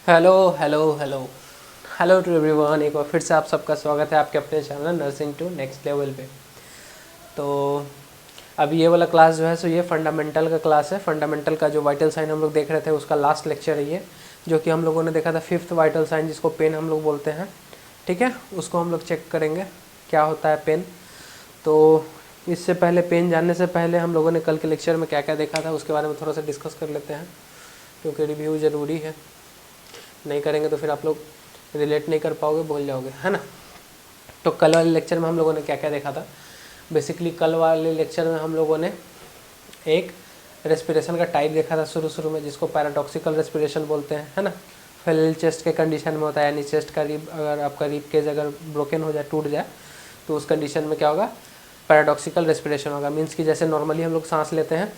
Hello hello hello hello to everyone. एक बार फिर से आप सबका स्वागत है आपके अपने channel nursing to next level पे। तो अब ये वाला क्लास जो है सो ये फंडामेंटल का क्लास है। फंडामेंटल का जो वाइटल साइन हम लोग देख रहे थे उसका लास्ट लेक्चर है ये, जो कि हम लोगों ने देखा था फिफ्थ वाइटल साइन जिसको पेन हम लोग बोलते हैं। ठीक है, उसको हम लोग चेक करेंगे क्या होता है पेन। तो इससे पहले पेन जानने से पहले हम लोगों ने कल के लेक्चर में क्या क्या देखा था उसके बारे में थोड़ा सा डिस्कस कर लेते हैं, क्योंकि रिव्यू ज़रूरी है। नहीं करेंगे तो फिर आप लोग रिलेट नहीं कर पाओगे, भूल जाओगे, है ना। तो कल वाले लेक्चर में हम लोगों ने क्या क्या देखा था। बेसिकली कल वाले लेक्चर में हम लोगों ने एक रेस्पिरेशन का टाइप देखा था शुरू में, जिसको पैराडॉक्सिकल रेस्पिरेशन बोलते हैं, है ना। फेल चेस्ट के कंडीशन में होता है, यानी चेस्ट का रिब, अगर आपका रिब केज अगर ब्रोकन हो जाए, टूट जाए, तो उस कंडीशन में क्या होगा, पैराडॉक्सिकल रेस्पिरेशन होगा। मीन्स कि जैसे नॉर्मली हम लोग सांस लेते हैं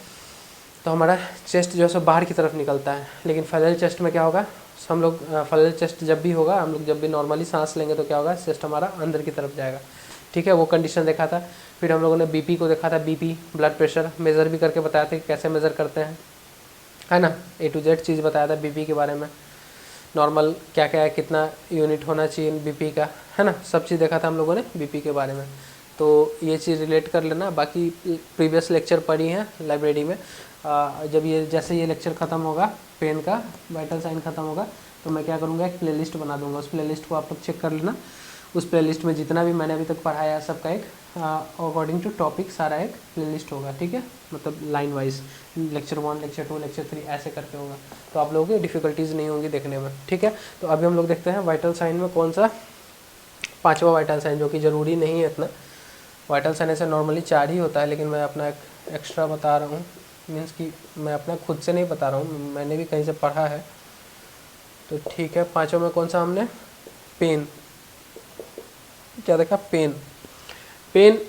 तो हमारा चेस्ट जो है सो बाहर की तरफ निकलता है, लेकिन फैलल चेस्ट में क्या होगा, हम लोग फैलल चेस्ट जब भी होगा, हम लोग जब भी नॉर्मली सांस लेंगे तो क्या होगा, चेस्ट हमारा अंदर की तरफ जाएगा। ठीक है, वो कंडीशन देखा था। फिर हम लोगों ने बीपी को देखा था, बीपी ब्लड प्रेशर मेज़र भी करके बताया था कि कैसे मेज़र करते हैं, है ना। A to Z चीज़ बताया था बीपी के बारे में, नॉर्मल क्या क्या है, कितना यूनिट होना चाहिए बीपी का, है ना। सब चीज़ देखा था हम लोगों ने बीपी के बारे में। तो ये चीज़ रिलेट कर लेना। बाकी प्रीवियस लेक्चर पढ़ी हैं लाइब्रेरी में। जब ये जैसे ये लेक्चर ख़त्म होगा, पेन का वाइटल साइन ख़त्म होगा, तो मैं क्या करूँगा, एक प्लेलिस्ट बना दूंगा। उस प्लेलिस्ट को आप लोग चेक कर लेना। उस प्लेलिस्ट में जितना भी मैंने अभी तक पढ़ाया है सबका एक अकॉर्डिंग टू टॉपिक सारा एक प्लेलिस्ट होगा। ठीक है, मतलब line wise lecture 1, lecture 2, lecture 3 ऐसे करके होगा, तो आप लोगों की डिफ़िकल्टीज़ नहीं होंगी देखने में। ठीक है, तो अभी हम लोग देखते हैं वाइटल साइन में कौन सा पाँचवा वाइटल साइन, जो कि ज़रूरी नहीं है इतना। वाइटल साइन ऐसे नॉर्मली 4 ही होता है, लेकिन मैं अपना एक एक्स्ट्रा बता रहा हूँ। मीन्स कि मैं अपना खुद से नहीं बता रहा हूँ, मैंने भी कहीं से पढ़ा है। तो ठीक है, पाँचों में कौन सा हमने, पेन। क्या देखा, पेन। पेन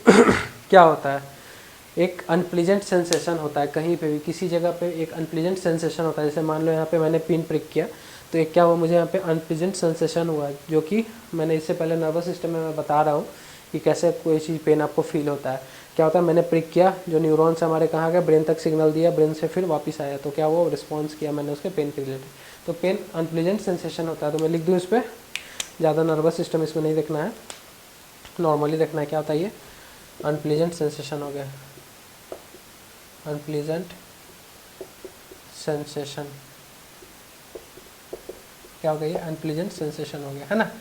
क्या होता है, एक अनप्लीजेंट सेंसेशन होता है। कहीं पे भी किसी जगह पे एक अनप्लीजेंट सेंसेशन होता है। जैसे मान लो यहाँ पे मैंने पिन प्रिक किया, तो एक क्या हुआ, मुझे यहाँ पे अनप्लीजेंट सेंसेशन हुआ, जो कि मैंने इससे पहले नर्वस सिस्टम में मैं बता रहा हूँ कि कैसे कोई चीज़ पेन आपको फील होता है। क्या होता है, मैंने प्रिक किया, जो न्यूरॉन्स हमारे कहाँ गए, ब्रेन तक सिग्नल दिया, ब्रेन से फिर वापस आया, तो क्या हुआ, रिस्पॉन्स किया मैंने उसके पेन के रिलेटेड। तो पेन अनप्लीजेंट सेंसेशन होता है। तो मैं लिख दूँ इस पर, ज़्यादा नर्वस सिस्टम इसमें नहीं देखना है, नॉर्मली देखना है। क्या होता है ये, अनप्लीजेंट सेंसेशन हो गया, अनप्लीजेंट सेंसेशन। क्या हो गया, ये अनप्लीजेंट सेंसेशन हो गया, है ना।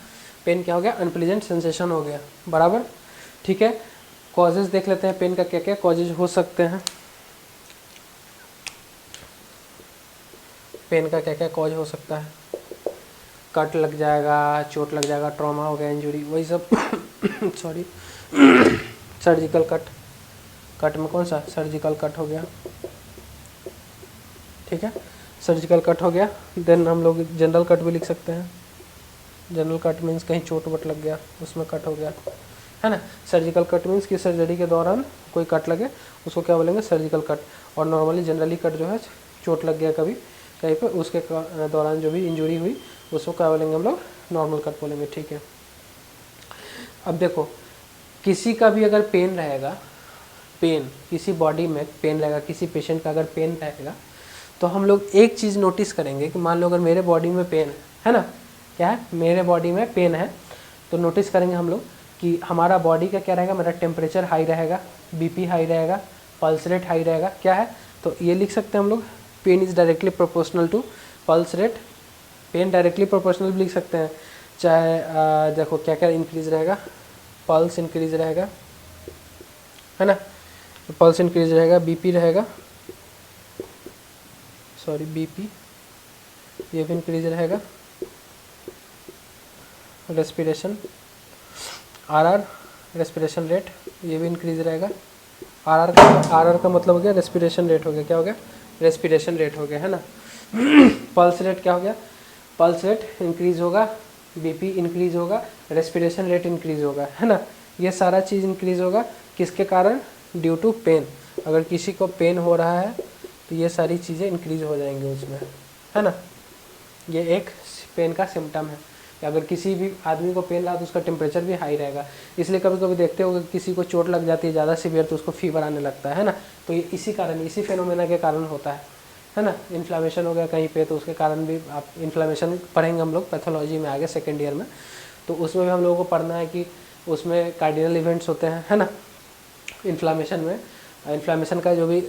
पेन क्या हो गया, अनप्लीजेंट सेंसेशन हो गया, बराबर। ठीक है, कॉजेज देख लेते हैं पेन का, क्या क्या कॉजेज हो सकते हैं। पेन का क्या क्या कॉज हो सकता है, कट लग जाएगा, चोट लग जाएगा, ट्रॉमा हो गया, इंजरी, वही सब सॉरी सर्जिकल कट, कट में कौन सा, सर्जिकल कट हो गया। ठीक है, सर्जिकल कट हो गया। देन हम लोग जनरल कट भी लिख सकते हैं। जनरल कट मीन्स कहीं चोट वट लग गया, उसमें कट हो गया, है ना। सर्जिकल कट मीन्स कि सर्जरी के दौरान कोई कट लगे, उसको क्या बोलेंगे, सर्जिकल कट। और नॉर्मली जनरली कट जो है, चोट लग गया कभी कहीं पे, उसके दौरान जो भी इंजरी हुई उसको क्या बोलेंगे हम लोग, नॉर्मल कट बोलेंगे। ठीक है, अब देखो, किसी का भी अगर पेन रहेगा, पेन किसी बॉडी में पेन रहेगा, किसी पेशेंट का अगर पेन रहेगा, तो हम लोग एक चीज़ नोटिस करेंगे कि मान लो अगर मेरे बॉडी में पेन है ना, क्या है, मेरे बॉडी में पेन है, तो नोटिस करेंगे हम लोग कि हमारा बॉडी का क्या रहेगा, मेरा टेम्परेचर हाई रहेगा, बीपी हाई रहेगा, पल्स रेट हाई रहेगा। क्या है, तो ये लिख सकते हैं हम लोग, pain is directly proportional to pulse rate. Pain directly proportional भी लिख सकते हैं। चाहे देखो क्या क्या इंक्रीज रहेगा, पल्स इंक्रीज रहेगा, है ना, पल्स इंक्रीज रहेगा, बीपी रहेगा, सॉरी बीपी ये भी इंक्रीज रहेगा, रेस्पिरेशन आरआर, रेस्पिरेशन रेट ये भी इंक्रीज रहेगा। आरआर का मतलब हो गया रेस्पिरेशन रेट हो गया, क्या हो गया, रेस्पिरेशन रेट हो गया, है ना। पल्स रेट क्या हो गया, पल्स रेट इंक्रीज होगा, बीपी इंक्रीज होगा, रेस्पिरेशन रेट इंक्रीज होगा, है ना। ये सारा चीज़ इंक्रीज होगा किसके कारण, ड्यू टू पेन। अगर किसी को पेन हो रहा है तो ये सारी चीज़ें इंक्रीज हो जाएंगी उसमें, है ना। ये एक पेन का सिम्टम है। अगर किसी भी आदमी को पेन रहा तो उसका टेम्परेचर भी हाई रहेगा। इसलिए कभी कभी देखते हो कि किसी को चोट लग जाती है ज़्यादा सीवियर, तो उसको फीवर आने लगता है ना। तो ये इसी कारण, इसी फेनोमेना के कारण होता है ना, इन्फ्लामेशन हो गया कहीं पे तो उसके कारण भी आप इन्फ्लामेशन पढ़ेंगे हम लोग पैथोलॉजी में आगे सेकेंड ईयर में। तो उसमें भी हम लोगों को पढ़ना है कि उसमें कार्डिनल इवेंट्स होते हैं, है ना, इन्फ्लामेशन में। इन्फ्लामेशन का जो भी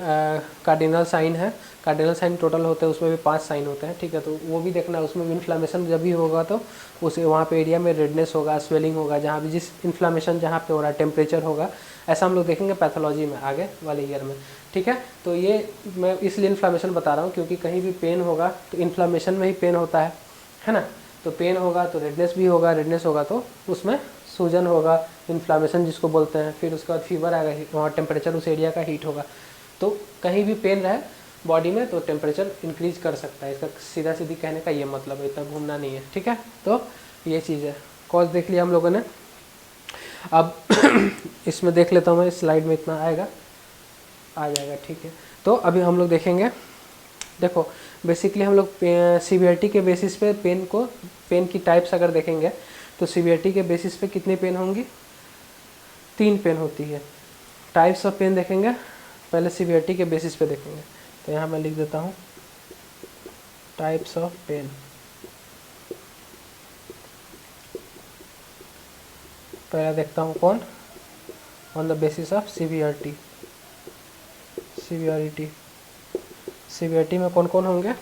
कार्डिनल साइन है, कार्डिनल साइन टोटल होते हैं, उसमें भी 5 साइन होते हैं, ठीक है। तो वो भी देखना है, उसमें भी इन्फ्लामेशन जब भी होगा तो उस वहाँ पे एरिया में रेडनेस होगा, स्वेलिंग होगा, जहाँ भी जिस इन्फ्लामेशन जहाँ पे हो रहा है, टेम्परेचर होगा, ऐसा हम लोग देखेंगे पैथोलॉजी में आगे वाले ईयर में, ठीक है। तो ये मैं इसलिए इन्फ्लामेशन बता रहा हूँ क्योंकि कहीं भी पेन होगा तो इन्फ्लामेशन में ही पेन होता है ना। तो पेन होगा तो रेडनेस भी होगा, रेडनेस होगा तो उसमें सूजन होगा, इन्फ्लामेशन जिसको बोलते हैं। फिर उसके बाद फीवर आएगा, वहाँ टेम्परेचर उस एरिया का हीट होगा। तो कहीं भी पेन रहे बॉडी में तो टेम्परेचर इंक्रीज कर सकता है, इसका सीधा सीधी कहने का ये मतलब है, इतना घूमना नहीं है, ठीक है। तो ये चीज़ है, कॉज देख लिया हम लोगों ने। अब इसमें देख लेता हूँ मैं, इस स्लाइड में इतना आएगा, आ जाएगा, ठीक है। तो अभी हम लोग देखेंगे, देखो बेसिकली हम लोग सीवियरिटी के बेसिस पे पेन की टाइप्स अगर देखेंगे तो सीवियरिटी के बेसिस पे कितनी पेन होंगी, 3 पेन होती है। टाइप्स ऑफ पेन देखेंगे, पहले सीवियरिटी के बेसिस पे देखेंगे। तो यहाँ मैं लिख देता हूँ टाइप्स ऑफ पेन। पहला देखता हूँ कौन, on the basis of severity. Severity में कौन कौन होंगे,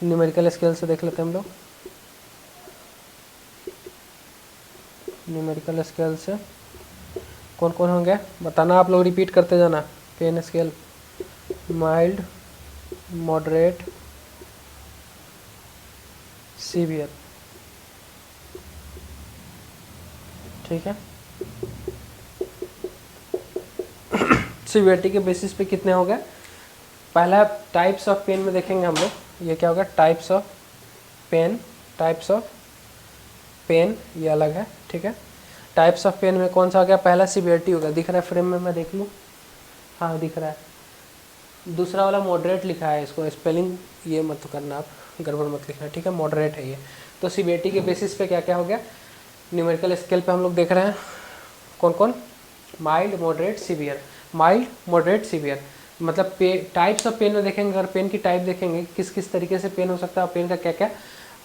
न्यूमेरिकल स्केल से देख लेते हैं हम लोग। न्यूमेरिकल स्केल से कौन कौन होंगे बताना, आप लोग रिपीट करते जाना। Pain scale, mild, moderate, severe, ठीक है। सीवियरिटी के बेसिस पे कितने हो गए, पहला टाइप्स ऑफ पेन में देखेंगे हम लोग, ये क्या होगा, types of pain. Types of pain ये अलग है, ठीक है। टाइप्स ऑफ पेन में कौन सा हो गया, पहला सीवियरिटी होगा, दिख रहा है फ्रेम में, मैं देख लूँ, हाँ दिख रहा है। दूसरा वाला मॉडरेट लिखा है, इसको स्पेलिंग ये मत करना आप, गड़बड़ मत लिखना, ठीक है, मॉडरेट है ये। तो सीवियरिटी के बेसिस पे क्या क्या हो गया, न्यूमेरिकल स्केल पे हम लोग देख रहे हैं कौन कौन, mild, moderate, severe. Mild, moderate, severe मतलब टाइप्स ऑफ पेन में देखेंगे, अगर पेन की टाइप देखेंगे किस किस तरीके से पेन हो सकता है, पेन का क्या क्या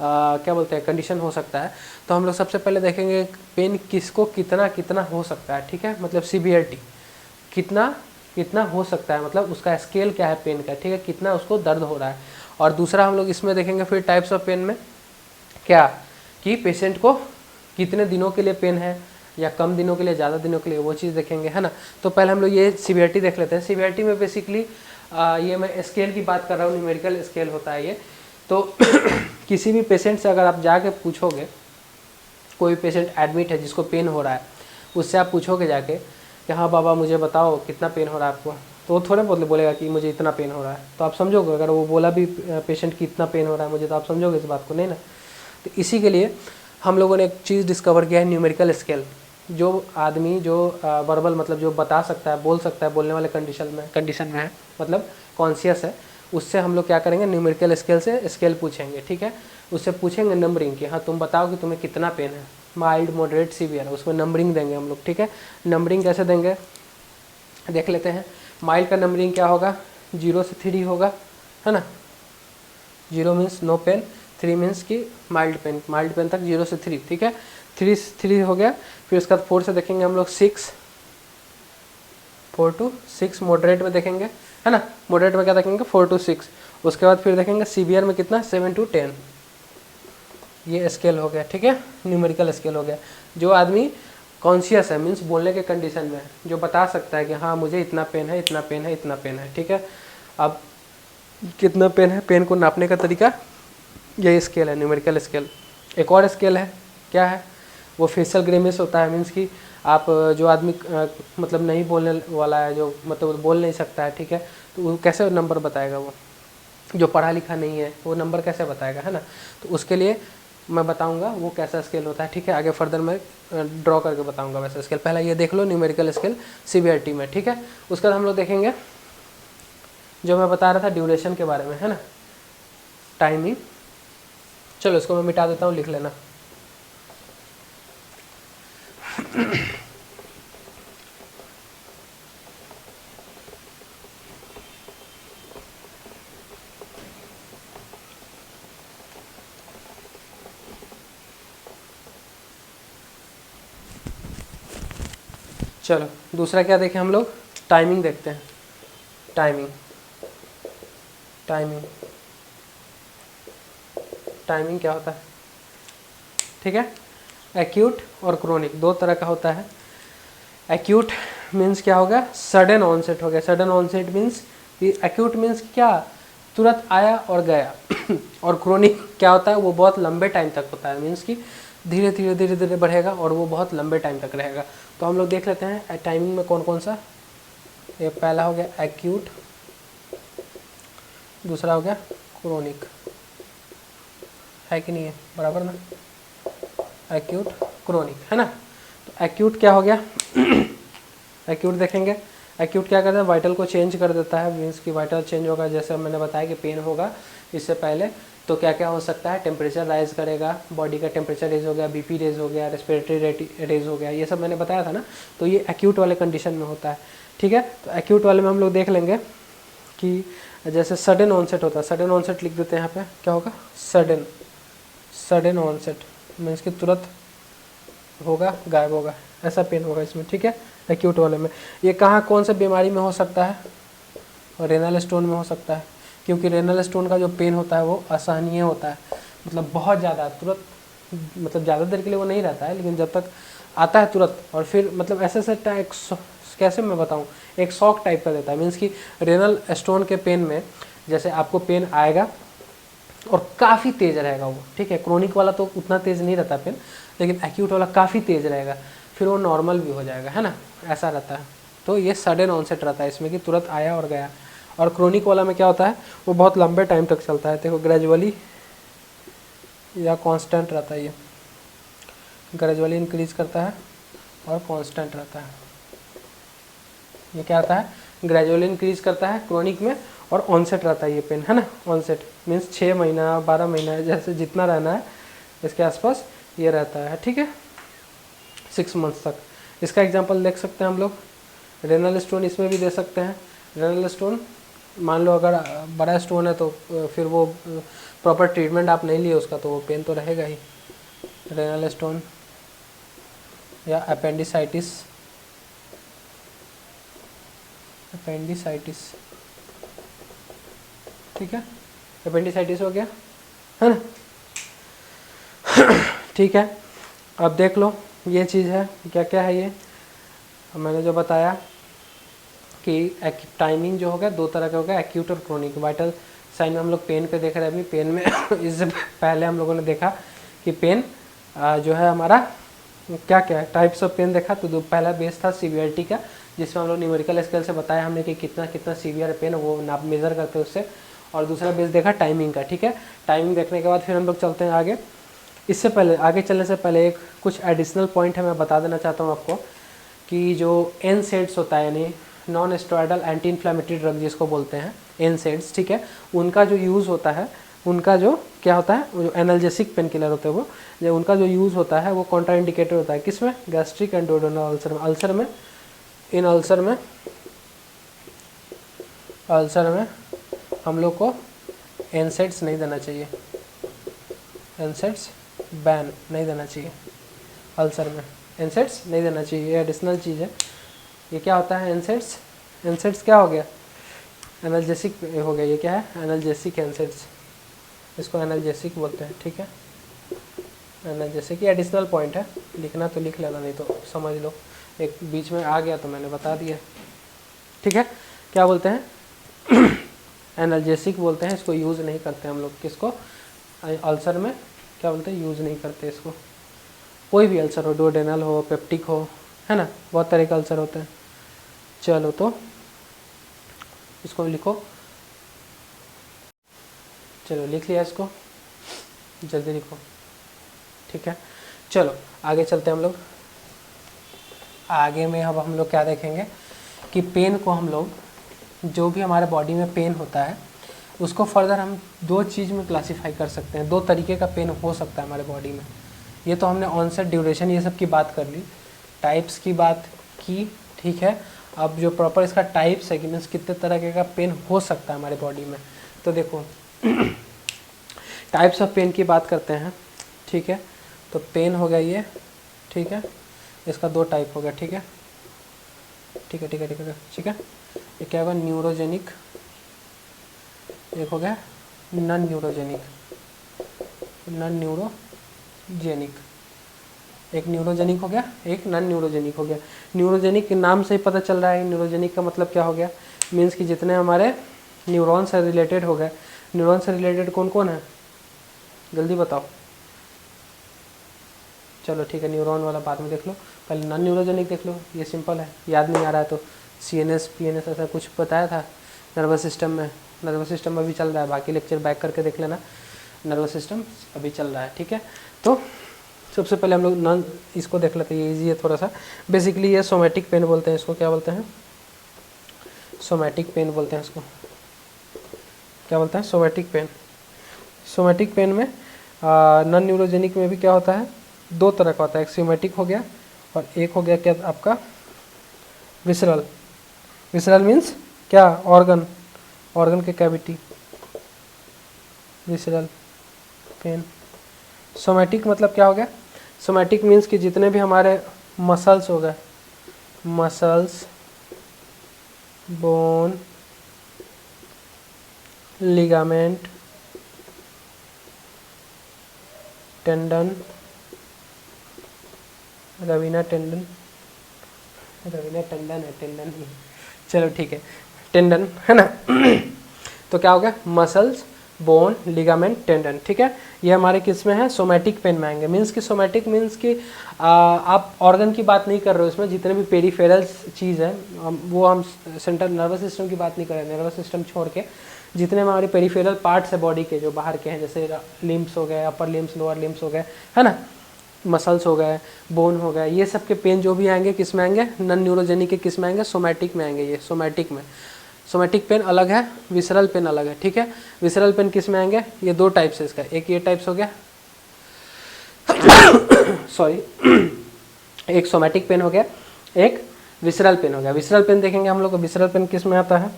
क्या बोलते हैं कंडीशन हो सकता है। तो हम लोग सबसे पहले देखेंगे पेन किसको कितना कितना हो सकता है, ठीक है, मतलब सीवियरिटी कितना कितना हो सकता है, मतलब उसका स्केल क्या है पेन का, ठीक है, कितना उसको दर्द हो रहा है। और दूसरा हम लोग इसमें देखेंगे फिर टाइप्स ऑफ पेन में क्या, कि पेशेंट को कितने दिनों के लिए पेन है, या कम दिनों के लिए, ज़्यादा दिनों के लिए, वो चीज़ देखेंगे, है ना। तो पहले हम लोग ये सीवियरिटी देख लेते हैं। सीवियरिटी में बेसिकली ये मैं स्केल की बात कर रहा हूँ, न्यूमेरिकल स्केल होता है ये। तो किसी भी पेशेंट से अगर आप जाके पूछोगे, कोई पेशेंट एडमिट है जिसको पेन हो रहा है, उससे आप पूछोगे जाके कि हाँ बाबा मुझे बताओ कितना पेन हो रहा है आपको, तो वो थोड़े बहुत बोलेगा कि मुझे इतना पेन हो रहा है। तो आप समझोगे, अगर वो बोला भी पेशेंट की इतना पेन हो रहा है मुझे, तो आप समझोगे इस बात को, नहीं ना। तो इसी के लिए हम लोगों ने एक चीज़ डिस्कवर किया है, न्यूमेरिकल स्केल। जो आदमी जो वर्बल मतलब जो बता सकता है, बोल सकता है, बोलने वाले कंडीशन में है, मतलब कॉन्शियस है, उससे हम लोग क्या करेंगे, न्यूमेरिकल स्केल से स्केल पूछेंगे, ठीक है। उससे पूछेंगे नंबरिंग की, हाँ तुम बताओ कि तुम्हें कितना पेन है, माइल्ड, मॉडरेट, सीवियर, उसमें नंबरिंग देंगे हम लोग, ठीक है। नंबरिंग कैसे देंगे देख लेते हैं। माइल्ड का नंबरिंग क्या होगा, 0 से 3 होगा, है ना। 0 मीन्स नो पेन, 3 मीन्स कि माइल्ड पेन तक 0 से 3, ठीक है। 3 हो गया, फिर उसके बाद 4 से देखेंगे हम लोग 6, 4 to 6 मॉडरेट में देखेंगे, है ना। मॉडरेट में क्या देखेंगे, 4 to 6। उसके बाद फिर देखेंगे सीवियर में कितना, 7 to 10। ये स्केल हो गया, ठीक है, न्यूमेरिकल स्केल हो गया। जो आदमी कॉन्शियस है, मीन्स बोलने के कंडीशन में है, जो बता सकता है कि हाँ मुझे इतना पेन है, इतना पेन है, इतना पेन है, ठीक है। अब कितना पेन है, पेन को नापने का तरीका यही स्केल है, न्यूमेरिकल स्केल। एक और स्केल है, क्या है वो, फेशियल ग्रेमिस होता है, मीन्स कि आप जो आदमी मतलब नहीं बोलने वाला है, जो मतलब बोल नहीं सकता है, ठीक है, तो वो कैसे नंबर बताएगा, वो जो पढ़ा लिखा नहीं है वो नंबर कैसे बताएगा, है ना। तो उसके लिए मैं बताऊंगा वो कैसा स्केल होता है, ठीक है। आगे फर्दर मैं ड्रॉ करके बताऊंगा वैसा स्केल। पहले ये देख लो न्यूमेरिकल स्केल सीवियरिटी में, ठीक है। उसके बाद हम लोग देखेंगे जो मैं बता रहा था ड्यूरेशन के बारे में, है ना, टाइमिंग। चलो इसको मैं मिटा देता हूँ, लिख लेना। चलो दूसरा क्या देखें हम लोग, टाइमिंग देखते हैं। टाइमिंग टाइमिंग टाइमिंग क्या होता है, ठीक है। एक्यूट और क्रोनिक दो तरह का होता है। एक्यूट मीन्स क्या हो गया, सडन ऑनसेट हो गया। Sudden onset means, acute means क्या, तुरंत आया और गया और क्रोनिक क्या होता है, वो बहुत लंबे टाइम तक होता है, मीन्स कि धीरे धीरे धीरे धीरे बढ़ेगा और वो बहुत लंबे टाइम तक रहेगा। तो हम लोग देख लेते हैं टाइमिंग में कौन कौन सा। ये पहला हो गया एक्यूट, दूसरा हो गया क्रोनिक, है कि नहीं है, बराबर ना, एक्यूट क्रोनिक, है ना। तो एक्यूट क्या हो गया एक्यूट देखेंगे, एक्यूट क्या करता है, वाइटल को चेंज कर देता है, मीन्स कि वाइटल चेंज होगा। जैसे मैंने बताया कि पेन होगा इससे पहले, तो क्या क्या हो सकता है, टेम्परेचर राइज करेगा, बॉडी का टेम्परेचर रेज हो गया, बीपी रेज हो गया, रेस्पिरेटरी रेज हो गया, ये सब मैंने बताया था ना। तो ये एक्यूट वाले कंडीशन में होता है, ठीक है। तो एक्यूट वाले में हम लोग देख लेंगे कि जैसे सडन ऑनसेट होता है, सडन ऑनसेट लिख देते हैं यहाँ पे, क्या होगा, सडन, सडन ऑनसेट मीन्स कि तुरंत होगा, गायब होगा, ऐसा पेन होगा इसमें, ठीक है, एक्यूट वाले में। ये कहाँ कौन सा बीमारी में हो सकता है, और रेनल स्टोन में हो सकता है, क्योंकि रेनल स्टोन का जो पेन होता है वो असहनीय होता है, मतलब बहुत ज़्यादा, तुरंत, मतलब ज़्यादा देर के लिए वो नहीं रहता है, लेकिन जब तक आता है तुरंत, और फिर मतलब ऐसे ऐसे कैसे मैं बताऊँ, एक शॉक टाइप का देता है। मीन्स कि रेनल स्टोन के पेन में जैसे आपको पेन आएगा और काफ़ी तेज़ रहेगा वो, ठीक है। क्रोनिक वाला तो उतना तेज़ नहीं रहता पेन, लेकिन एक्यूट वाला काफ़ी तेज़ रहेगा, फिर वो नॉर्मल भी हो जाएगा, है ना, ऐसा रहता है। तो ये सडन ऑनसेट रहता है इसमें कि तुरंत आया और गया। और क्रोनिक वाला में क्या होता है, वो बहुत लंबे टाइम तक चलता है, देखो ग्रेजुअली या कांस्टेंट रहता है, ये ग्रेजुअली इंक्रीज करता है और कांस्टेंट रहता है। ये क्या आता है, ग्रेजुअली इंक्रीज करता है क्रोनिक में, और ऑनसेट रहता है ये पेन, है ना। ऑनसेट मीन्स 6 महीना 12 महीना जैसे जितना रहना है इसके आसपास ये रहता है, ठीक है, 6 मंथ्स तक। इसका एग्जांपल देख सकते हैं हम लोग, रेनल स्टोन इसमें भी दे सकते हैं। रेनल स्टोन मान लो अगर बड़ा स्टोन है तो फिर वो प्रॉपर ट्रीटमेंट आप नहीं लिए उसका, तो वो पेन तो रहेगा ही। रेनल स्टोन या अपेंडिसाइटिस, अपेंडिसाइटिस, ठीक है, अपेंडिसाइटिस हो गया, है ना, ठीक है। अब देख लो ये चीज़ है, क्या क्या है ये, मैंने जो बताया कि टाइमिंग जो हो गया दो तरह का हो गया, एक्यूट और क्रोनिक। वाइटल साइन में हम लोग पेन पे देख रहे हैं अभी, पेन में इससे पहले हम लोगों ने देखा कि पेन जो है हमारा क्या क्या है, टाइप्स ऑफ पेन देखा। तो पहला बेस था सीवियरिटी का, जिसमें हम लोग न्यूमेरिकल स्केल से बताया हमने कि कितना कितना सीवियर पेन वो नाप मेज़र करते हैं उससे। और दूसरा बेस देखा टाइमिंग का, ठीक है। टाइमिंग देखने के बाद फिर हम लोग चलते हैं आगे। इससे पहले आगे चलने से पहले एक कुछ एडिशनल पॉइंट है, मैं बता देना चाहता हूँ आपको कि जो NSAIDs होता है, यानी non steroidal anti inflammatory drug जिसको बोलते हैं NSAIDs, ठीक है, उनका जो यूज़ होता है, उनका जो क्या होता है, वो जो एनाल्जेसिक पेन किलर होते हैं वो जो उनका जो यूज़ होता है वो कॉन्ट्राइंडिकेटेड होता है, किसमें, गैस्ट्रिक एंड डुओडेनल अल्सर में। अल्सर में, इन अल्सर में हम लोग को NSAIDs नहीं देना चाहिए, NSAIDs बैन नहीं देना चाहिए अल्सर में, NSAIDs नहीं देना चाहिए, ये एडिशनल चीज़ है। ये क्या होता है NSAIDs क्या हो गया, एनाल्जेसिक हो गया, ये क्या है, एनाल्जेसिक NSAIDs, इसको एनाल्जेसिक बोलते हैं, ठीक है, एनाल्जेसिक। ये एडिशनल पॉइंट है, लिखना तो लिख लेना, नहीं तो समझ लो, एक बीच में आ गया तो मैंने बता दिया, ठीक है। क्या बोलते हैं एनाल्जेसिक बोलते हैं, इसको यूज़ नहीं करते हम लोग, किसको, अल्सर में क्या बोलते हैं, यूज़ नहीं करते इसको, कोई भी अल्सर हो, डुओडेनल हो, पेप्टिक हो, है ना, बहुत तरह के अल्सर होते हैं। चलो तो इसको लिखो, चलो लिख लिया इसको, जल्दी लिखो, ठीक है। चलो आगे चलते हैं हम लोग। आगे में अब हम लोग क्या देखेंगे कि पेन को हम लोग, जो भी हमारे बॉडी में पेन होता है उसको फर्दर हम दो चीज़ में क्लासीफाई कर सकते हैं, दो तरीके का पेन हो सकता है हमारे बॉडी में। ये तो हमने ऑनसेट, ड्यूरेशन, ये सब की बात कर ली, टाइप्स की बात की, ठीक है। अब जो प्रॉपर इसका टाइप्स है कि मीन्स कितने तरह का पेन हो सकता है हमारे बॉडी में, तो देखो टाइप्स ऑफ पेन की बात करते हैं, ठीक है। तो पेन हो गया ये, ठीक है, इसका दो टाइप हो गया, ठीक है, ठीक है ठीक है ठीक है ठीक है। ये क्या होगा, न्यूरोजेनिक, एक हो गया नॉन न्यूरोजेनिक, नॉन न्यूरोजेनिक, एक न्यूरोजेनिक हो गया, एक नॉन न्यूरोजेनिक हो गया। न्यूरोजेनिक के नाम से ही पता चल रहा है न्यूरोजेनिक का मतलब क्या हो गया, मीन्स कि जितने हमारे न्यूरॉन से रिलेटेड हो गए। न्यूरॉन से रिलेटेड कौन कौन है, जल्दी बताओ। चलो ठीक है, न्यूरॉन वाला बाद में देख लो, पहले नॉन न्यूरोजेनिक देख लो। ये सिंपल है, याद नहीं आ रहा है तो CNS PNS ऐसा कुछ बताया था नर्वस सिस्टम में। नर्वस सिस्टम अभी चल रहा है, बाकी लेक्चर बैक करके देख लेना, नर्वस सिस्टम अभी चल रहा है। ठीक है, तो सबसे पहले हम लोग नॉन इसको देख लेते हैं, ये ईजी है थोड़ा सा। बेसिकली ये सोमैटिक पेन बोलते हैं इसको, क्या बोलते हैं, सोमैटिक पेन बोलते हैं इसको, क्या बोलते हैं, सोमैटिक पेन। सोमैटिक पेन में नॉन न्यूरोजेनिक में भी क्या होता है, दो तरह का होता है, एक सोमैटिक हो गया और एक हो गया क्या आपका विसरल। विसरल मीन्स क्या, ऑर्गन, ऑर्गन के कैविटी, विसरल पेन। सोमैटिक मतलब क्या हो गया, सोमैटिक मीन्स कि जितने भी हमारे मसल्स हो गए, muscles, bone, ligament, tendon, Raveena tendon, Raveena tendon है, टेंडन ही, चलो ठीक है, टेंडन है ना। तो क्या हो गया, मसल्स, बोन, लिगामेंट, टेंडन। ठीक है, ये हमारे किस में है, सोमैटिक पेन में आएंगे। मीन्स कि सोमैटिक मीन्स कि आप ऑर्गन की बात नहीं कर रहे हो इसमें, जितने भी पेरिफेरल चीज़ है वो हम सेंट्रल नर्वस सिस्टम की बात नहीं कर रहे, नर्वस सिस्टम छोड़ के जितने हमारे पेरिफेरल पार्ट्स है बॉडी के जो बाहर के हैं, जैसे लिम्स हो गए, अपर लिम्स, लोअर लिम्स हो गए, है ना, मसल्स हो गए, बोन हो गए, ये सब के पेन जो भी आएंगे किस में आएंगे, नॉन न्यूरोजेनिक के किस में आएंगे, सोमैटिक में आएंगे। ये सोमैटिक में, सोमैटिक पेन अलग है, विसरल पेन अलग है। ठीक है, विसरल पेन किस में आएंगे, ये दो टाइप्स है इसका, एक ये टाइप्स हो गया सॉरी एक सोमैटिक पेन हो गया, एक विसरल पेन हो गया। विसरल पेन देखेंगे हम लोग, विसरल पेन किस में आता है,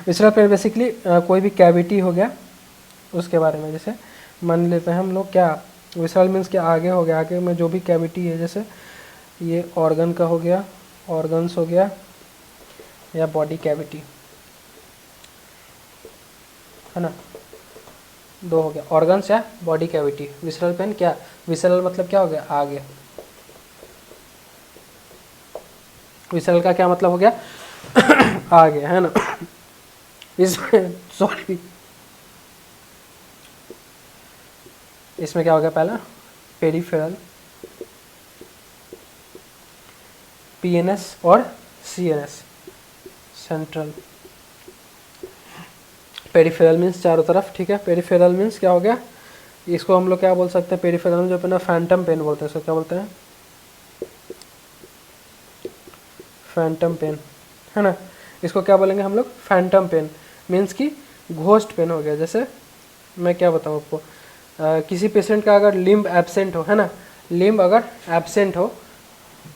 विसरल पेन बेसिकली कोई भी कैविटी हो गया उसके बारे में, जैसे मान लेते हैं हम लोग क्या, विसरल मीन्स के आगे हो गया, आगे में जो भी कैविटी है, जैसे ये ऑर्गन का हो गया, ऑर्गन्स हो गया, या बॉडी कैविटी, है ना, दो हो गया, ऑर्गन्स या बॉडी कैविटी। विसरल पेन क्या, विसरल मतलब क्या हो गया, आगे, विसरल का क्या मतलब हो गया आगे, है ना। इसमें सॉरी, इसमें क्या हो गया, पहला पेरिफेरल, PNS और CNS, सेंट्रल। पेरिफेरल मीन्स चारों तरफ। ठीक है, पेरिफेरल मीन्स क्या हो गया, इसको हम लोग क्या बोल सकते हैं, पेरिफेरल में जो अपना फैंटम पेन बोलते हैं, इसको क्या बोलते हैं, फैंटम पेन, है ना। इसको क्या बोलेंगे हम लोग, फैंटम पेन मीन्स कि घोस्ट पेन हो गया। जैसे मैं क्या बताऊँ आपको, किसी पेशेंट का अगर लिम्ब एब्सेंट हो, है ना, लिम्ब अगर एब्सेंट हो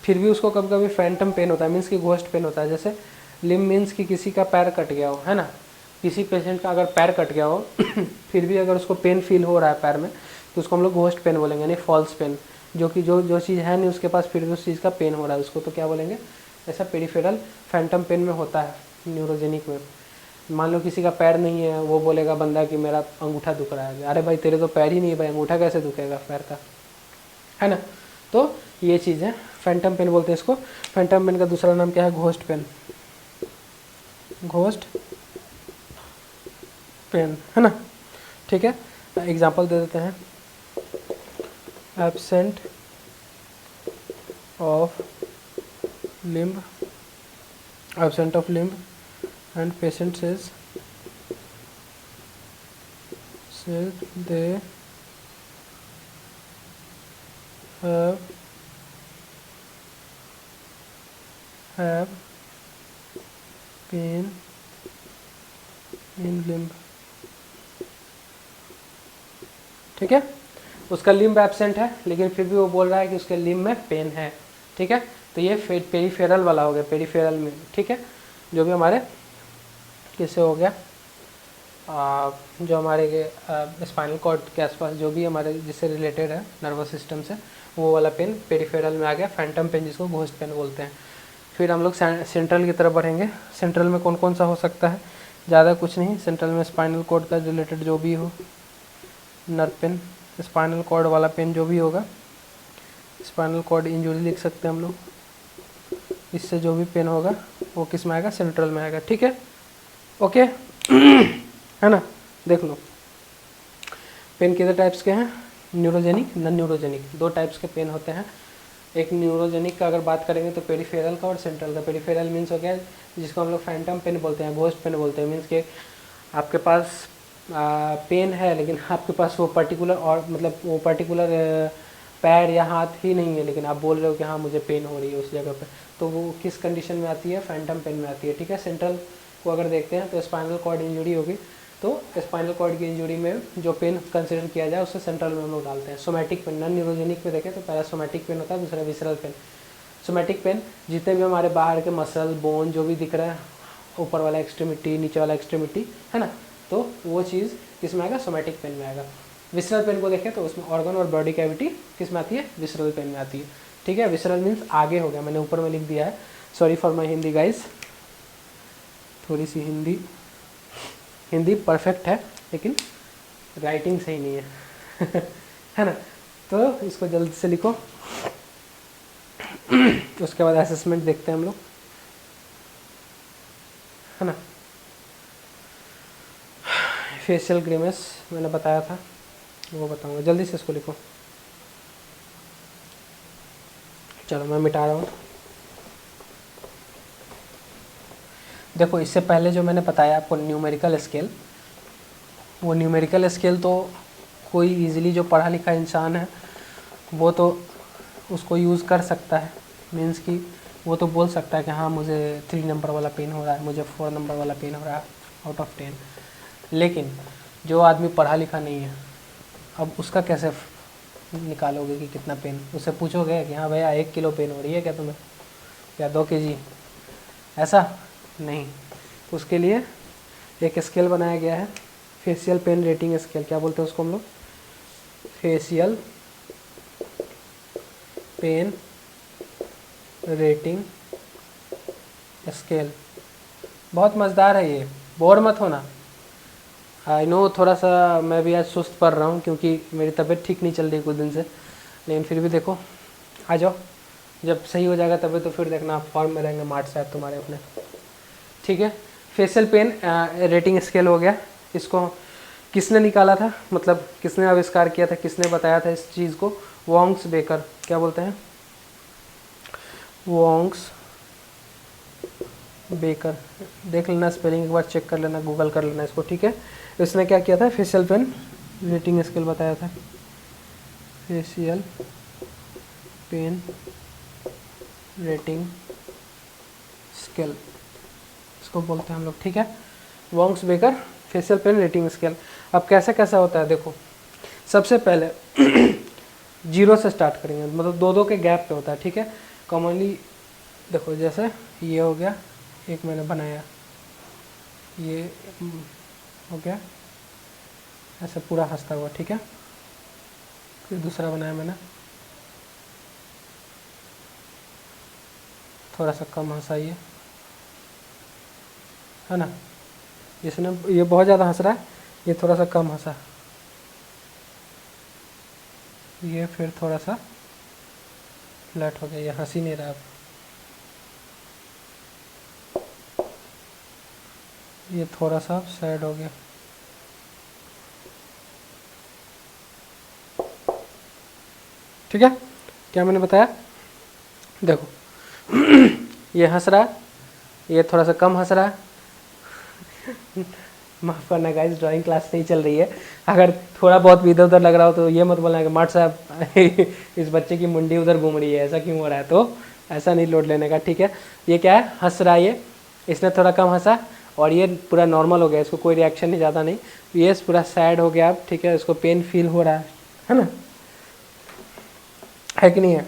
फिर भी उसको कभी कभी फैंटम पेन होता है, मीन्स कि घोस्ट पेन होता है। जैसे लिम्ब मीन्स कि किसी का पैर कट गया हो, है ना, किसी पेशेंट का अगर पैर कट गया हो फिर भी अगर उसको पेन फील हो रहा है पैर में, तो उसको हम लोग घोस्ट पेन बोलेंगे, यानी फॉल्स पेन, जो कि जो चीज़ है नहीं उसके पास फिर भी उस चीज़ का पेन हो रहा है, उसको तो क्या बोलेंगे, ऐसा पेरिफेरल फैंटम पेन में होता है न्यूरोजेनिक में। मान लो किसी का पैर नहीं है, वो बोलेगा बंदा कि मेरा अंगूठा दुख रहा है, अरे भाई तेरे तो पैर ही नहीं है भाई, अंगूठा कैसे दुखेगा पैर का, है ना। तो ये चीज़ है, फैंटम पेन बोलते हैं इसको। फैंटम पेन का दूसरा नाम क्या है, घोस्ट पेन, घोस्ट पेन, है ना। ठीक है, एग्जांपल दे देते हैं, absent of limb, absent of limb and patient says they have pain in limb। ठीक है, उसका लिम्ब एब्सेंट है लेकिन फिर भी वो बोल रहा है कि उसके लिम्ब में पेन है। ठीक है, तो ये पेरिफेरल वाला हो गया, पेरिफेरल में। ठीक है, जो भी हमारे किससे हो गया, जो हमारे स्पाइनल कॉर्ड के आसपास जो भी हमारे जिससे रिलेटेड है नर्वस सिस्टम से, वो वाला पेन पेरिफेरल में आ गया, फैंटम पेन जिसको घोस्ट पेन बोलते हैं। फिर हम लोग सेंट्रल की तरफ बढ़ेंगे। सेंट्रल में कौन कौन सा हो सकता है, ज़्यादा कुछ नहीं। सेंट्रल में स्पाइनल कॉर्ड का रिलेटेड जो भी हो, नर्व पेन, स्पाइनल कॉर्ड वाला पेन जो भी होगा, स्पाइनल कॉर्ड इंजरी लिख सकते हैं हम लोग। इससे जो भी पेन होगा वो किस में आएगा, सेंट्रल में आएगा। ठीक है, ओके है ना। देख लो पेन कितने टाइप्स के हैं, न्यूरोजेनिक, नॉन न्यूरोजेनिक, दो टाइप्स के पेन होते हैं। एक न्यूरोजेनिक का अगर बात करेंगे तो पेरिफेरल का और सेंट्रल का। पेरिफेरल मीन्स हो गया जिसको हम लोग फैंटम पेन बोलते हैं, घोस्ट पेन बोलते हैं। मीन्स कि आपके पास पेन है लेकिन आपके पास वो पर्टिकुलर और मतलब वो पर्टिकुलर पैर या हाथ ही नहीं है, लेकिन आप बोल रहे हो कि हाँ मुझे पेन हो रही है उस जगह पे, तो वो किस कंडीशन में आती है, फैंटम पेन में आती है। ठीक है, सेंट्रल को अगर देखते हैं तो स्पाइनल कॉर्ड इंजरी होगी, तो स्पाइनल कॉर्ड की इंजरी में जो पेन कंसिडर किया जाए उससे सेंट्रल में हम लोग डालते हैं। सोमैटिक पेन, नॉन न्यूरोजेनिक में देखें तो पहला सोमैटिक पेन होता है, दूसरा विसरल पेन। सोमैटिक पेन जितने भी हमारे बाहर के मसल, बोन जो भी दिख रहा है, ऊपर वाला एक्सट्रीमिटी, नीचे वाला एक्सट्रीमिटी, है ना, तो वो चीज़ किस में आएगा, सोमैटिक पेन में आएगा। विसरल पेन को देखें तो उसमें ऑर्गन और बॉडी कैविटी किस में आती है, विसरल पेन में आती है। ठीक है, विसरल मीन्स आगे हो गया, मैंने ऊपर में लिख दिया है, sorry for my Hindi guys, थोड़ी सी हिंदी परफेक्ट है लेकिन राइटिंग सही नहीं है है ना, तो इसको जल्दी से लिखो। उसके बाद असेसमेंट देखते हैं हम लोग, है ना। फेशियल ग्रिमेस मैंने बताया था, वो बताऊंगा, जल्दी से इसको लिखो। चलो मैं मिटा रहा हूँ। देखो इससे पहले जो मैंने बताया आपको न्यूमेरिकल स्केल, वो न्यूमेरिकल स्केल तो कोई इजीली जो पढ़ा लिखा इंसान है वो तो उसको यूज़ कर सकता है। मीन्स कि वो तो बोल सकता है कि हाँ मुझे 3 नंबर वाला पेन हो रहा है, मुझे 4 नंबर वाला पेन हो रहा है आउट ऑफ 10। लेकिन जो आदमी पढ़ा लिखा नहीं है, अब उसका कैसे निकालोगे कि कितना पेन, उससे पूछोगे कि हाँ भैया 1 किलो पेन हो रही है क्या तुम्हें, या 2 kg, ऐसा नहीं। उसके लिए एक स्केल बनाया गया है, फेशियल पेन रेटिंग स्केल, क्या बोलते हैं उसको हम लोग, फेशियल पेन रेटिंग स्केल। बहुत मज़ेदार है ये, बोर मत होना। आई नो थोड़ा सा मैं भी आज सुस्त पड़ रहा हूँ क्योंकि मेरी तबीयत ठीक नहीं चल रही कुछ दिन से, लेकिन फिर भी देखो आ जाओ, जब सही हो जाएगा तबीयत तो फिर देखना आप फॉर्म में रहेंगे, मार्क्स शायद तुम्हारे अपने। ठीक है, फेशियल पेन रेटिंग स्केल हो गया। इसको किसने निकाला था, मतलब किसने आविष्कार किया था, किसने बताया था इस चीज़ को, वॉन्ग्स बेकर, क्या बोलते हैं, वॉन्ग्स बेकर। देख लेना स्पेलिंग, एक बार चेक कर लेना, गूगल कर लेना इसको। ठीक है, इसने क्या किया था, फेशियल पेन रेटिंग स्केल बताया था, फेशियल पेन रेटिंग स्केल इसको बोलते हैं हम लोग। ठीक है, Wong's baker facial pen rating scale. अब कैसे कैसा होता है देखो, सबसे पहले 0 से स्टार्ट करेंगे, मतलब 2-2 के गैप पे होता है। ठीक है, कॉमनली देखो जैसे ये हो गया, एक मैंने बनाया, ये हो गया ऐसे पूरा हंसता हुआ। ठीक है, फिर दूसरा बनाया मैंने, थोड़ा सा कम हंसा, ये है ना, जिसने ये बहुत ज़्यादा हंस रहा है, ये थोड़ा सा कम हंसा, ये फिर थोड़ा सा फ्लैट हो गया, ये हंस ही नहीं रहा अब, ये थोड़ा सा सैड हो गया। ठीक है, क्या मैंने बताया, देखो ये हंस रहा है, ये थोड़ा सा कम हंस रहा है। माफ़ करना गाइस, ड्राइंग क्लास नहीं चल रही है, अगर थोड़ा बहुत भी इधर उधर लग रहा हो तो ये मत बोलना कि मार्ट साहब इस बच्चे की मुंडी उधर घूम रही है, ऐसा क्यों हो रहा है, तो ऐसा नहीं लोड लेने का। ठीक है, ये क्या है, हंस रहा है, ये इसने थोड़ा कम हंसा और ये पूरा नॉर्मल हो गया, इसको कोई रिएक्शन नहीं, ज़्यादा नहीं, ये पूरा सैड हो गया अब। ठीक है, इसको पेन फील हो रहा है ना, है कि नहीं है,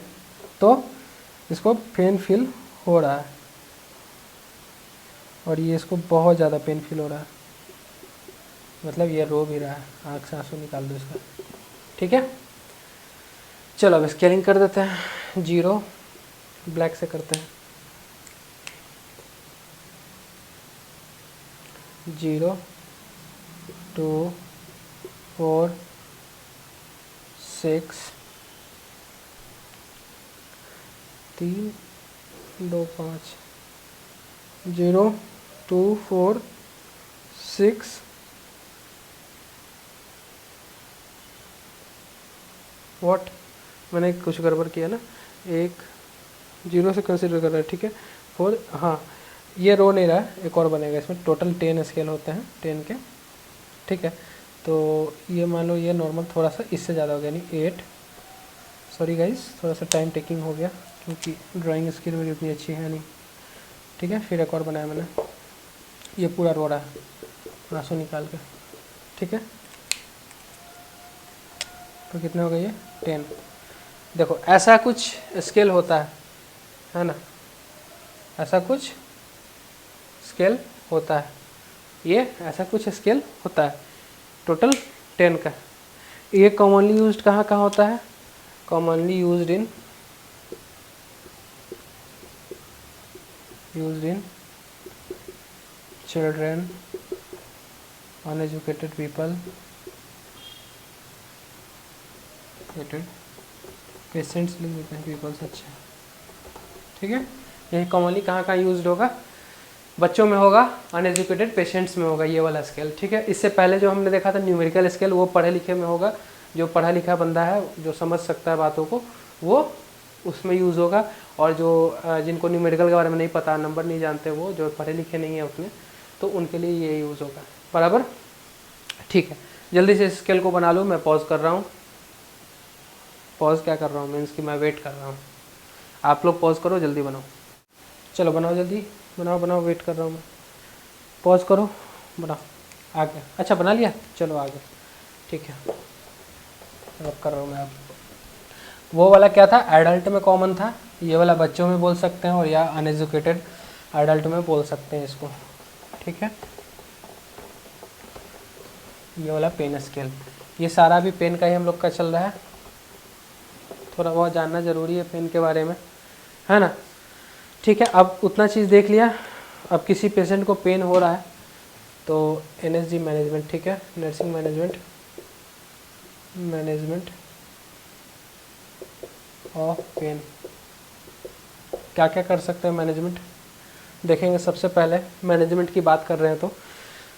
तो इसको पेन फील हो रहा है, और ये इसको बहुत ज़्यादा पेन फील हो रहा है, मतलब ये रो भी रहा है, आँख से आंसू निकाल दो इसका। ठीक है, चलो अब स्केलिंग कर देते हैं, 0 ब्लैक से करते हैं, 0 2 4 6 3 2 5 0 2 4 6 व्हाट, मैंने कुछ गड़बड़ किया ना, 1 0 से कंसिडर कर रहा है, ठीक है। 4, हाँ ये रो नहीं रहा है, एक और बनेगा इसमें। टोटल 10 स्केल होते हैं 10 के, ठीक है। तो ये मान लो ये नॉर्मल थोड़ा सा इससे ज़्यादा हो गया, नहीं 8, सॉरी गाइस थोड़ा सा टाइम टेकिंग हो गया क्योंकि ड्राइंग स्किल मेरी उतनी अच्छी है नहीं, ठीक है। फिर एक और बनाया मैंने, ये पूरा रो रहा है आंसू निकाल के, ठीक है। तो कितने हो गए ये 10। देखो ऐसा कुछ स्केल होता है ना, ऐसा कुछ स्केल होता है, ये ऐसा कुछ स्केल होता है टोटल 10 का। ये कॉमनली यूज्ड कहाँ कहाँ होता है? Commonly used in children, uneducated people, patients लिख देते हैं, पीपल्स, अच्छा ठीक है। यही कॉमनली कहाँ कहाँ यूज्ड होगा? बच्चों में होगा, अनएजुकेटेड पेशेंट्स में होगा ये वाला स्केल, ठीक है। इससे पहले जो हमने देखा था न्यूमेरिकल स्केल, वो पढ़े लिखे में होगा, जो पढ़ा लिखा बंदा है जो समझ सकता है बातों को वो उसमें यूज़ होगा। और जो जिनको न्यूमेरिकल के बारे में नहीं पता, नंबर नहीं जानते, वो जो पढ़े लिखे नहीं है उतने, तो उनके लिए ये यूज़ होगा, बराबर, ठीक है। जल्दी से स्केल को बना लो, मैं पॉज कर रहा हूँ। पॉज क्या कर रहा हूँ, मीन्स कि मैं वेट कर रहा हूँ। आप लोग पॉज करो, जल्दी बनाओ, चलो बनाओ जल्दी, बनाओ, वेट कर रहा हूँ मैं। पॉज करो, बनाओ, आ गया, अच्छा बना लिया, चलो आगे, ठीक है। अब कर रहा हूँ मैं। अब वो वाला क्या था, एडल्ट में कॉमन था, ये वाला बच्चों में बोल सकते हैं, और या अनएजुकेटेड एडल्ट में बोल सकते हैं इसको, ठीक है। ये वाला पेन स्केल, ये सारा भी पेन का ही हम लोग का चल रहा है, थोड़ा बहुत जानना ज़रूरी है पेन के बारे में, है ना, ठीक है। अब उतना चीज़ देख लिया। अब किसी पेशेंट को पेन हो रहा है तो एनएसजी मैनेजमेंट, ठीक है, नर्सिंग मैनेजमेंट ऑफ पेन, क्या क्या कर सकते हैं मैनेजमेंट देखेंगे। सबसे पहले मैनेजमेंट की बात कर रहे हैं तो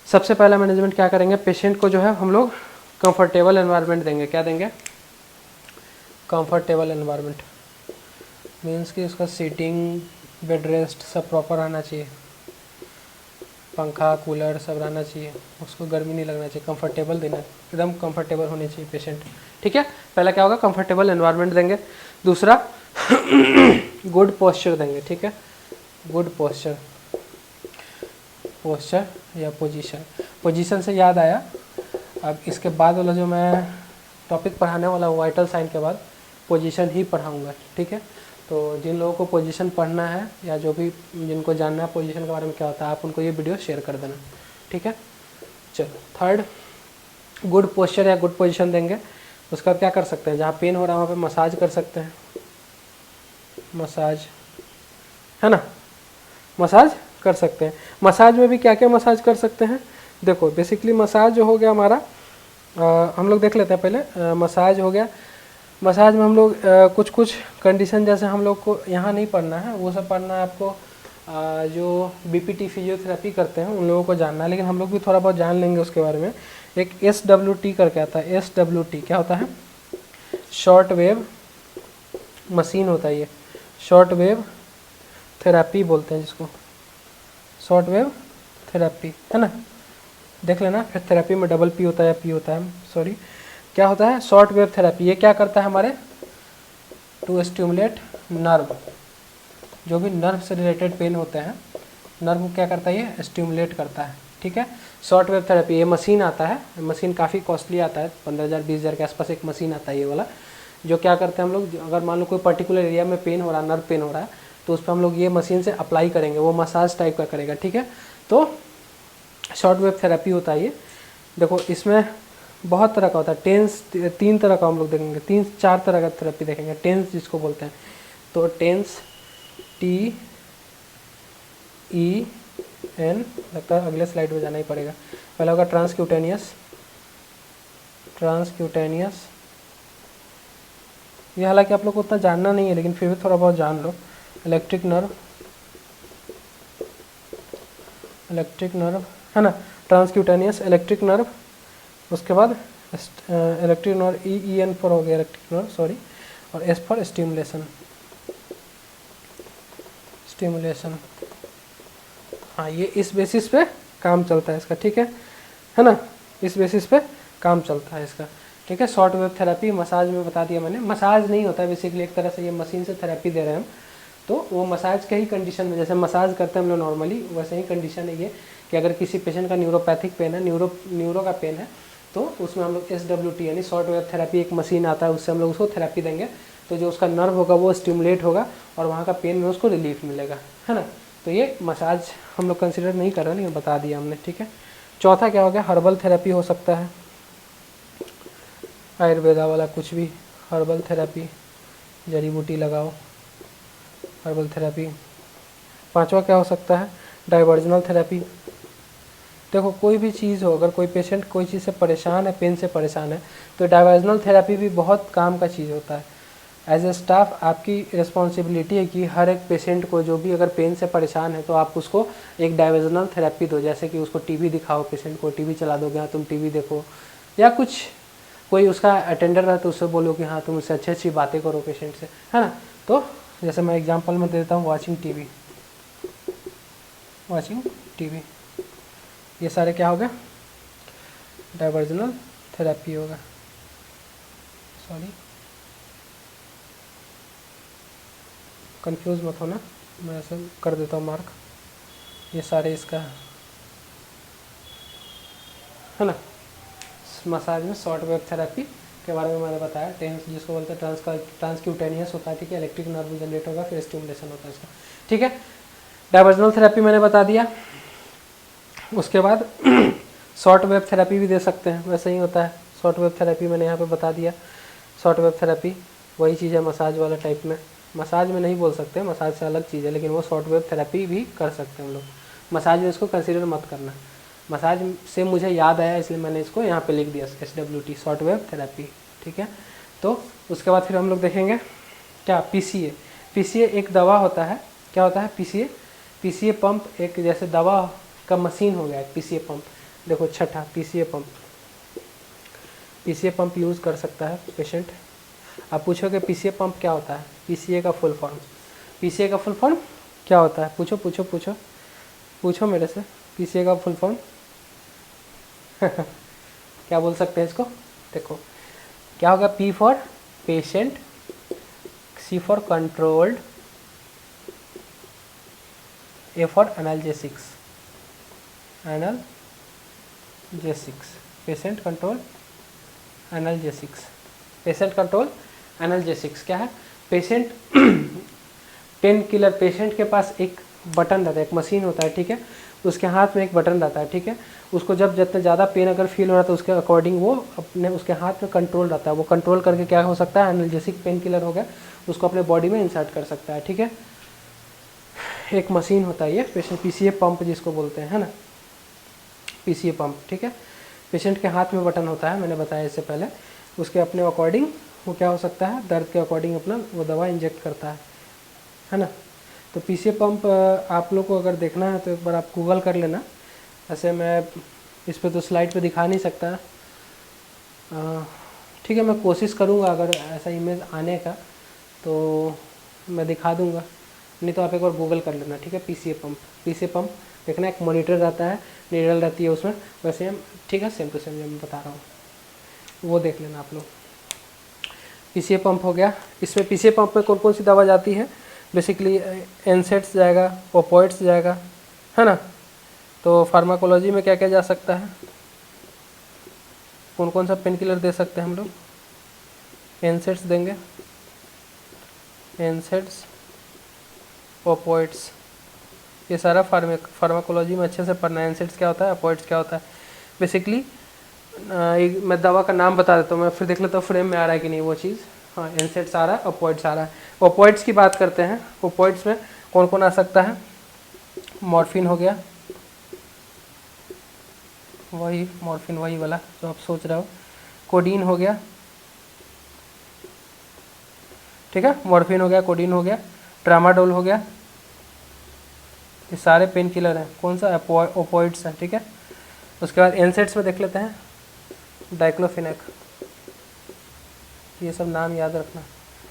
सबसे पहला मैनेजमेंट क्या करेंगे, पेशेंट को जो है हम लोग कंफर्टेबल एनवायरनमेंट देंगे। क्या देंगे? कंफर्टेबल एनवायरनमेंट, मीन्स कि उसका सीटिंग, बेड रेस्ट सब प्रॉपर रहना चाहिए, पंखा कूलर सब रहना चाहिए, उसको गर्मी नहीं लगना चाहिए, कंफर्टेबल देना, एकदम कंफर्टेबल होनी चाहिए पेशेंट, ठीक है। पहला क्या होगा, कंफर्टेबल एनवायरनमेंट देंगे। दूसरा गुड पोस्चर देंगे, ठीक है, गुड पोस्चर या पोजीशन से याद आया, अब इसके बाद वाला जो मैं टॉपिक पढ़ाने वाला हूँ वाइटल साइन के बाद पोजीशन ही पढ़ाऊँगा, ठीक है। तो जिन लोगों को पोजीशन पढ़ना है या जो भी जिनको जानना है पोजीशन के बारे में क्या होता है, आप उनको ये वीडियो शेयर कर देना, ठीक है। चलो थर्ड, गुड पोस्चर या गुड पोजीशन देंगे। उसका क्या कर सकते हैं, जहाँ पेन हो रहा है वहाँ पे मसाज कर सकते हैं, मसाज, है ना, मसाज कर सकते हैं। मसाज में भी क्या क्या मसाज कर सकते हैं, देखो बेसिकली मसाज जो हो गया हमारा, हम लोग देख लेते हैं पहले। मसाज हो गया, मसाज में हम लोग कुछ कुछ कंडीशन, जैसे हम लोग को यहाँ नहीं पढ़ना है, वो सब पढ़ना है आपको, जो बीपीटी फिजियोथेरेपी करते हैं उन लोगों को जानना है, लेकिन हम लोग भी थोड़ा बहुत जान लेंगे उसके बारे में। एक SWT करके आता है, SWT क्या होता है, शॉर्ट वेव मशीन होता है, ये शॉर्ट वेव थेरेपी बोलते हैं जिसको, शॉर्ट वेव थेरेपी, है ना, देख लेना। फिर थेरेपी में डबल P होता है या P होता है, सॉरी, क्या होता है, शॉर्ट वेव थेरेपी। ये क्या करता है हमारे, टू स्टिमुलेट नर्व, जो भी नर्व से रिलेटेड पेन होते हैं, नर्व को क्या करता है, ये स्टिमुलेट करता है, ठीक है। शॉर्ट वेव थेरेपी, ये मशीन आता है, मशीन काफ़ी कॉस्टली आता है, 15,000 20,000 के आसपास एक मशीन आता है ये वाला, जो क्या करते हैं हम लोग, अगर मान लो कोई पर्टिकुलर एरिया में पेन हो रहा है, नर्व पेन हो रहा है, तो उस पर हम लोग ये मशीन से अप्लाई करेंगे, वो मसाज टाइप का करेगा, ठीक है। तो शॉर्ट वेव थेरेपी होता है ये। देखो इसमें बहुत तरह का होता है, टेंस 3 तरह का हम लोग देखेंगे, 3-4 तरह का थेरेपी देखेंगे, टेंस जिसको बोलते हैं। तो टेंस TENS एन, लगता है अगले स्लाइड में जाना ही पड़ेगा। पहला होगा ट्रांसक्यूटेनियस, ट्रांसक्यूटेनियस ये हालांकि आप लोग को उतना जानना नहीं है लेकिन फिर भी थोड़ा बहुत जान लो। इलेक्ट्रिक नर्व, इलेक्ट्रिक नर्व है ना, ट्रांसक्यूटेनियस इलेक्ट्रिक नर्व। उसके बाद electric nerve, E N for हो गया इलेक्ट्रिक नर्व, सॉरी, और एस फॉर स्टिमुलेशन, स्टिमुलेशन। हाँ ये इस बेसिस पे काम चलता है इसका, ठीक है ना, इस बेसिस पे काम चलता है इसका, ठीक है। शॉर्ट वेव थेरेपी, मसाज में बता दिया मैंने, मसाज नहीं होता है बेसिकली, एक तरह से ये मशीन से थेरेपी दे रहे हैं हम, तो वो मसाज के ही कंडीशन में, जैसे मसाज करते हैं हम लोग नॉर्मली, वैसे ही कंडीशन है ये कि अगर किसी पेशेंट का न्यूरोपैथिक पेन है, न्यूरो का पेन है, तो उसमें हम लोग SWT यानी शॉर्ट वेव थेरेपी, एक मशीन आता है, उससे हम लोग उसको थेरेपी देंगे, तो जो उसका नर्व होगा वो स्टिमुलेट होगा और वहाँ का पेन में उसको रिलीफ मिलेगा, है ना। तो ये मसाज हम लोग कंसिडर नहीं कर रहे हैं, लेकिन बता दिया हमने, ठीक है। चौथा क्या हो गया, हर्बल थेरेपी हो सकता है, आयुर्वेदा वाला कुछ भी, हर्बल थेरेपी, जड़ी बूटी लगाओ, हर्बल थेरेपी। पांचवा क्या हो सकता है, डाइवर्जनल थेरेपी। देखो कोई भी चीज़ हो, अगर कोई पेशेंट कोई चीज़ से परेशान है, पेन से परेशान है, तो डाइवर्जनल थेरेपी भी बहुत काम का चीज़ होता है। एज ए स्टाफ आपकी रिस्पॉन्सिबिलिटी है कि हर एक पेशेंट को जो भी अगर पेन से परेशान है तो आप उसको एक डाइवर्जनल थेरेपी दो, जैसे कि उसको टीवी दिखाओ, पेशेंट को टीवी चला दोगे, हाँ तुम टीवी देखो, या कुछ कोई उसका अटेंडर रहा तो उससे बोलो कि हाँ तुम उससे अच्छी अच्छी बातें करो पेशेंट से, है ना। तो जैसे मैं एग्जांपल में देता हूँ, वाचिंग टीवी, वाचिंग टीवी, ये सारे क्या हो गया, डाइवर्जनल थेरेपी होगा। सॉरी कंफ्यूज मत होना, मैं ऐसे कर देता हूँ मार्क, ये सारे इसका है ना। मसाज में शॉर्ट वेव थेरेपी के बारे में मैंने बताया, टेंस जिसको बोलते हैं ट्रांसक्यूटेनियस होता है, ठीक है, इलेक्ट्रिक नर्व जनरेट होगा, फिर स्टिमुलेशन होता है इसका, ठीक है। डाइवर्जनल थेरेपी मैंने बता दिया। उसके बाद शॉर्ट वेव थेरेपी भी दे सकते हैं, वैसे ही होता है, शॉर्ट वेव थेरेपी मैंने यहाँ पे बता दिया। शॉर्ट वेव थेरेपी वही चीज़ है मसाज वाला टाइप में, मसाज में नहीं बोल सकते, मसाज से अलग चीज़ है, लेकिन वो शॉर्ट वेव थेरेपी भी कर सकते हैं हम लोग। मसाज में इसको कंसिडर मत करना, मसाज से मुझे याद आया इसलिए मैंने इसको यहाँ पे लिख दिया, SWT शॉर्ट वेव थेरेपी, ठीक है। तो उसके बाद फिर हम लोग देखेंगे क्या, PCA। PCA एक दवा होता है, क्या होता है PCA पंप, एक जैसे दवा का मशीन हो गया PCA पंप। देखो छठा PCA पंप यूज़ कर सकता है पेशेंट। आप पूछोगे PCA पंप क्या होता है, PCA का फुल फॉर्म क्या होता है, पूछो मेरे से, PCA का फुल फॉर्म क्या बोल सकते हैं इसको, देखो क्या होगा, P for patient, C for controlled, A for analgesics, patient control analgesics क्या है, पेशेंट पेन किलर, पेशेंट के पास एक बटन रहता है, एक मशीन होता है, ठीक है, उसके हाथ में एक बटन रहता है, ठीक है, उसको जब जितना ज़्यादा पेन अगर फील हो रहा है तो उसके अकॉर्डिंग वो अपने उसके हाथ में कंट्रोल रहता है, वो कंट्रोल करके क्या हो सकता है, एनाल्जेसिक पेन किलर हो गया, उसको अपने बॉडी में इंसर्ट कर सकता है, ठीक है। एक मशीन होता है ये पेशेंट, PCA पंप जिसको बोलते हैं, है ना, PCA पंप, ठीक है। पेशेंट के हाथ में बटन होता है, मैंने बताया इससे पहले, उसके अपने अकॉर्डिंग वो क्या हो सकता है, दर्द के अकॉर्डिंग अपना वो दवा इंजेक्ट करता है ना। तो PCA पंप आप लोग को अगर देखना है तो एक बार आप गूगल कर लेना, ऐसे मैं इस पे तो स्लाइड पे दिखा नहीं सकता, ठीक है, मैं कोशिश करूँगा अगर ऐसा इमेज आने का तो मैं दिखा दूँगा, नहीं तो आप एक बार गूगल कर लेना, ठीक है। PCA पंप देखना, एक मॉनिटर रहता है, नीडल रहती है उसमें, वैसे हम, ठीक है, सेम टू सेम मैं बता रहा हूँ, वो देख लेना आप लोग। PCA पंप हो गया, इसमें PCA पंप में कौन कौन सी दवा जाती है, बेसिकली एनसेट्स जाएगा, ओपोइड्स जाएगा, है ना। तो फार्माकोलॉजी में क्या क्या जा सकता है, कौन कौन सा पेन किलर दे सकते हैं हम लोग, एनसेट्स देंगे, एनसेट्स, ओपोइड्स, ये सारा फार्माकोलॉजी में अच्छे से पढ़ना है। एनसेट्स क्या होता है, ओपोइड्स क्या होता है, बेसिकली मैं दवा का नाम बता देता हूँ, मैं फिर देख लेता हूँ फ्रेम में आ रहा है कि नहीं वो चीज़। हाँ एनसेट्स आ रहा है, ओपोइड्स आ रहा है। ओपोइड्स की बात करते हैं, ओपोइड्स में कौन कौन आ सकता है, मॉर्फिन हो गया, वही मॉर्फिन, वही वाला जो आप सोच रहे हो। कोडीन हो गया, ठीक है, मॉर्फिन हो गया, कोडीन हो गया, ट्रामाडोल हो गया, ये सारे पेन किलर हैं। कौन सा? ओपोइड्स हैं, ठीक है। उसके बाद एनसेड्स में देख लेते हैं, डाइक्लोफिनेक, ये सब नाम याद रखना।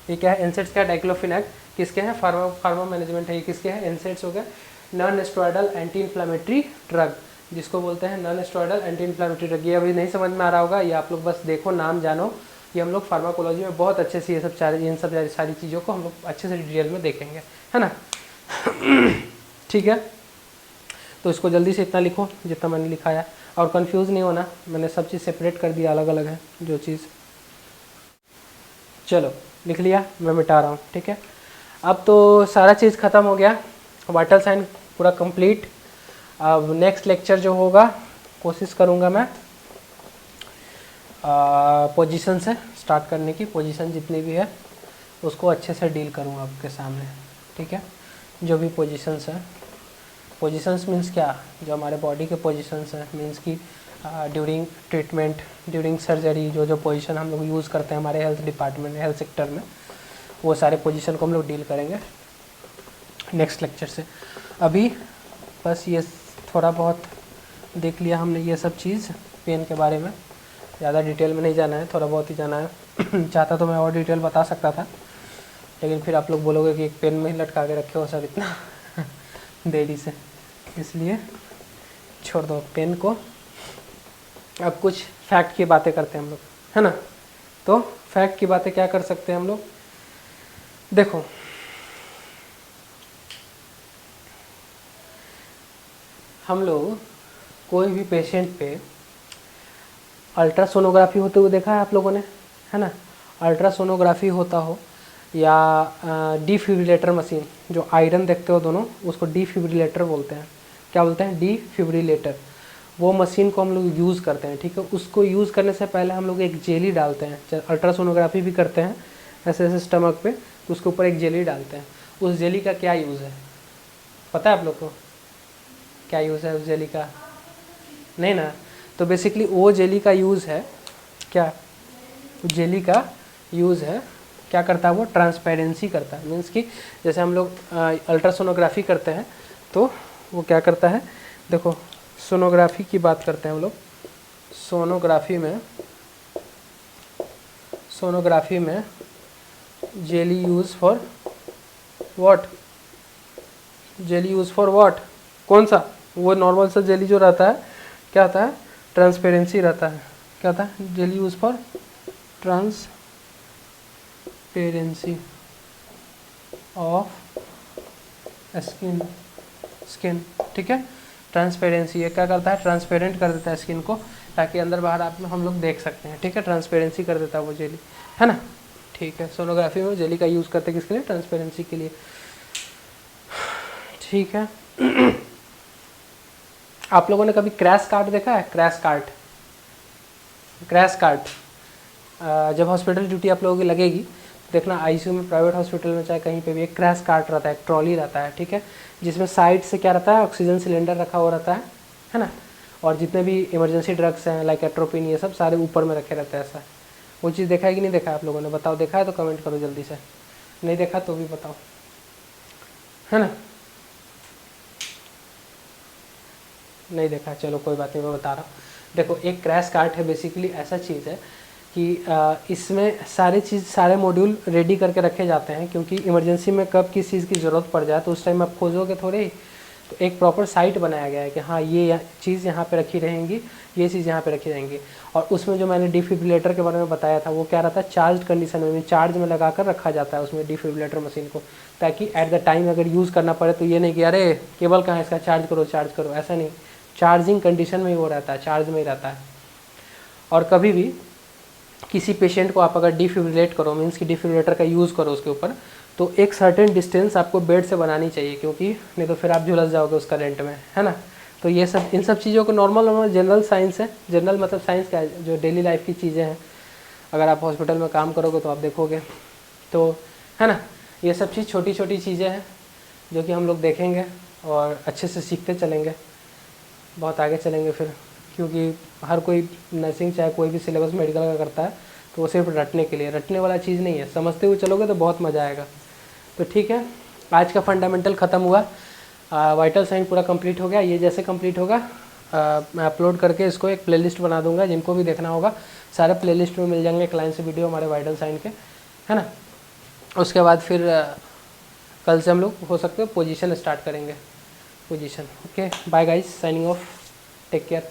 ये क्या है? एनसेड्स क्या है? डाइक्लोफिनेक किसके हैं? फार्मा मैनेजमेंट है। ये किसके हैं? एनसेड्स हो गए non steroidal anti inflammatory drug, जिसको बोलते हैं non steroidal anti inflammatory drug. ये अभी नहीं समझ में आ रहा होगा, ये आप लोग बस देखो, नाम जानो। ये हम लोग फार्माकोलॉजी में बहुत अच्छे से इन सब सारी चीज़ों को हम लोग अच्छे से डिटेल में देखेंगे, है ना। ठीक है, तो इसको जल्दी से इतना लिखो जितना मैंने लिखाया, और कंफ्यूज नहीं होना, मैंने सब चीज़ सेपरेट कर दिया, अलग अलग है जो चीज़। चलो लिख लिया, मैं मिटा रहा हूँ, ठीक है। अब तो सारा चीज़ ख़त्म हो गया, वाइटल साइन पूरा कंप्लीट। अब नेक्स्ट लेक्चर जो होगा, कोशिश करूँगा मैं पोजीशन से स्टार्ट करने की, पोजीशन जितनी भी है उसको अच्छे से डील करूँगा आपके सामने, ठीक है। जो भी पोजीशंस हैं, पोजीशंस मीन्स क्या? जो हमारे बॉडी के पोजीशंस हैं, मीन्स कि ड्यूरिंग ट्रीटमेंट, ड्यूरिंग सर्जरी, जो पोजीशन हम लोग यूज़ करते हैं हमारे हेल्थ डिपार्टमेंट, हेल्थ सेक्टर में, वो सारे पोजीशन को हम लोग डील करेंगे नेक्स्ट लेक्चर से। अभी बस ये थोड़ा बहुत देख लिया हमने, ये सब चीज़ पेन के बारे में। ज़्यादा डिटेल में नहीं जाना है, थोड़ा बहुत ही जाना है। चाहता तो मैं और डिटेल बता सकता था, लेकिन फिर आप लोग बोलोगे कि एक पेन में ही लटका के रखे हो सर इतना देरी से, इसलिए छोड़ दो पेन को। अब कुछ फैक्ट की बातें करते हैं हम लोग, है ना। तो फैक्ट की बातें क्या कर सकते हैं हम लोग? देखो, हम लोग कोई भी पेशेंट पे अल्ट्रासोनोग्राफी होते हुए देखा है आप लोगों ने, है ना। अल्ट्रासोनोग्राफी होता हो या डिफिब्रिलेटर मशीन, जो आयरन देखते हो दोनों, उसको डिफिब्रिलेटर बोलते हैं। क्या बोलते हैं? डिफिब्रिलेटर। वो मशीन को हम लोग यूज़ करते हैं, ठीक है। उसको यूज़ करने से पहले हम लोग एक जेली डालते हैं। अल्ट्रासोनोग्राफी भी करते हैं ऐसे ऐसे स्टमक पे, तो उसके ऊपर एक जेली डालते हैं। उस जेली का क्या यूज़ है पता है आप लोग को? क्या यूज़ है उस जेली का? नहीं ना। तो बेसिकली वो जेली का यूज़ है क्या? जेली का यूज़ है, क्या करता है वो? ट्रांसपेरेंसी करता है। मीन्स कि जैसे हम लोग अल्ट्रासोनोग्राफी करते हैं तो वो क्या करता है, देखो सोनोग्राफी की बात करते हैं हम लोग। सोनोग्राफी में jelly use for what? Jelly use for what? कौन सा? वो नॉर्मल सा जेली जो रहता है, क्या आता है? ट्रांसपेरेंसी रहता है। क्या आता है? Jelly use for transparency of skin, ठीक है। ट्रांसपेरेंसी ये क्या करता है? ट्रांसपेरेंट कर देता है स्किन को, ताकि अंदर बाहर आप हम लोग देख सकते हैं, ठीक है। ट्रांसपेरेंसी कर देता है वो जेली, है ना। ठीक है, सोनोग्राफी में जेली का यूज़ करते हैं किसके लिए? ट्रांसपेरेंसी के लिए, ठीक है। आप लोगों ने कभी क्रैश कार्ड देखा है? क्रैश कार्ड जब हॉस्पिटल ड्यूटी आप लोगों की लगेगी, देखना आईसीयू में, प्राइवेट हॉस्पिटल में, चाहे कहीं पे भी, एक क्रैश कार्ट रहता है, एक ट्रॉली रहता है, ठीक है, जिसमें साइड से क्या रहता है? ऑक्सीजन सिलेंडर रखा हुआ रहता है ना। और जितने भी इमरजेंसी ड्रग्स हैं लाइक एट्रोपिन, ये सब सारे ऊपर में रखे रहते हैं। ऐसा वो चीज़ देखा है कि नहीं देखा है आप लोगों ने? बताओ, देखा है तो कमेंट करो जल्दी से, नहीं देखा तो भी बताओ, है ना। नहीं देखा, चलो कोई बात नहीं, मैं बता रहा हूँ। देखो, एक क्रैश कार्ट है, बेसिकली ऐसा चीज़ है कि इसमें सारे मॉड्यूल रेडी करके रखे जाते हैं, क्योंकि इमरजेंसी में कब किस चीज़ की ज़रूरत पड़ जाए तो उस टाइम आप खोजोगे थोड़े ही। तो एक प्रॉपर साइट बनाया गया है कि हाँ ये चीज़ यहाँ पे रखी रहेंगी, ये चीज़ यहाँ पे रखी रहेंगी। और उसमें जो मैंने डिफिब्रिलेटर के बारे में बताया था, वो क्या रहता है? चार्ज कंडीशन में, चार्ज में लगा कर रखा जाता है उसमें डिफिब्रिलेटर मशीन को, ताकि एट द टाइम अगर यूज़ करना पड़े तो ये नहीं कि अरे केबल कहाँ है इसका, चार्ज करो, ऐसा नहीं। चार्जिंग कंडीशन में ही वो रहता है, चार्ज में ही रहता है। और कभी भी किसी पेशेंट को आप अगर डिफिब्रिलेट करो, मीन्स कि डिफिब्रिलेटर का यूज़ करो उसके ऊपर, तो एक सर्टेन डिस्टेंस आपको बेड से बनानी चाहिए, क्योंकि नहीं तो फिर आप झुलस जाओगे उस करंट में, है ना। तो ये सब, इन सब चीज़ों को नॉर्मल जनरल साइंस है। जनरल मतलब साइंस क्या है? जो डेली लाइफ की चीज़ें हैं, अगर आप हॉस्पिटल में काम करोगे तो आप देखोगे, तो है ना। ये सब चीज़ छोटी छोटी चीज़ें हैं जो कि हम लोग देखेंगे और अच्छे से सीखते चलेंगे, बहुत आगे चलेंगे फिर, क्योंकि हर कोई नर्सिंग चाहे कोई भी सिलेबस मेडिकल का करता है तो वो सिर्फ रटने के लिए, रटने वाला चीज़ नहीं है, समझते हुए चलोगे तो बहुत मज़ा आएगा। तो ठीक है, आज का फंडामेंटल ख़त्म हुआ, वाइटल साइन पूरा कंप्लीट हो गया। ये जैसे कंप्लीट होगा मैं अपलोड करके इसको एक प्लेलिस्ट बना दूंगा, जिनको भी देखना होगा सारे प्लेलिस्ट में मिल जाएंगे क्लाइंट से वीडियो हमारे वाइटल साइन के, है ना। उसके बाद फिर कल से हम लोग हो सकते हो पोजीशन स्टार्ट करेंगे, position. Okay, bye guys, signing off, take care.